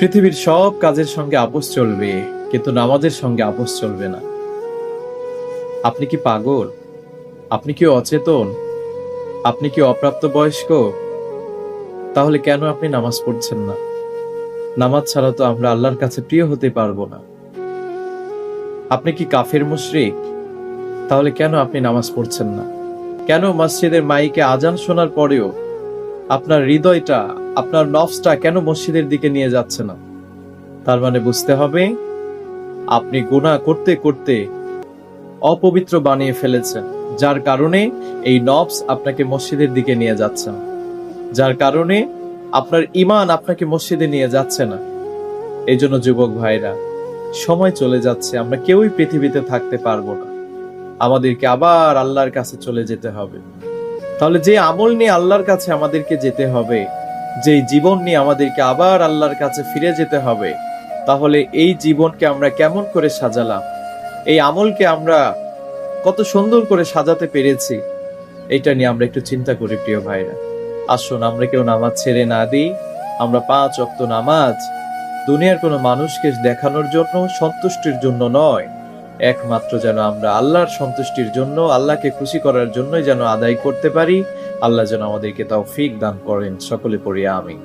পৃথিবীর সব কাজের সঙ্গে আপোষ চলবে, কিন্তু নামাজের সঙ্গে আপোষ চলবে না। আপনি কি পাগল? আপনি কি অচেতন? আপনি কি অপ্রাপ্তবয়স্ক? তাহলে কেন আপনি নামাজ পড়ছেন না? নামাজ ছাড়া তো আমরা আল্লাহর কাছে প্রিয় হতে পারবো না। আপনি কি কাফের মুশরিক? তাহলে কেন আপনি নামাজ পড়ছেন না? কেন মসজিদের মাইকে আজান শোনার পরেও আপনার হৃদয়টা, আপনার নফসটা কেন মসজিদের দিকে নিয়ে যাচ্ছে না? তার মানে বুঝতে হবে, আপনি গুনাহ করতে করতে অপবিত্র বানিয়ে ফেলেছেন, যার কারণে এই নফস আপনাকে মসজিদের দিকে নিয়ে যাচ্ছে না, যার কারণে আপনার ঈমান আপনাকে মসজিদে নিয়ে যাচ্ছে না। এই জন্য যুবক ভাইরা, সময় চলে যাচ্ছে, আমরা কেউই পৃথিবীতে থাকতে পারবো না, আমাদেরকে আবার আল্লাহর কাছে চলে যেতে হবে। তাহলে যে আমল নিয়ে আল্লাহর কাছে আমাদেরকে যেতে হবে, যে জীবন নিয়ে আমাদেরকে আবার আল্লাহর কাছে ফিরে যেতে হবে, তাহলে এই জীবনকে আমরা কেমন করে সাজালাম, এই আমলকে আমরা কত সুন্দর করে সাজাতে পেরেছি, এটা নিয়ে আমরা একটু চিন্তা করি প্রিয় ভাইরা। আসুন আমরা কেউ নামাজ ছেড়ে না দিই। আমরা 5 ওয়াক্ত নামাজ দুনিয়ার কোনো মানুষকে দেখানোর জন্য, সন্তুষ্টির জন্য নয়, একমাত্র যেন আমরা আল্লাহর সন্তুষ্টির জন্য, আল্লাহকে খুশি করার জন্যই যেন আদায় করতে পারি। আল্লাহ যেন আমাদেরকে তৌফিক দান করেন। সকলে পড়ি আমিন।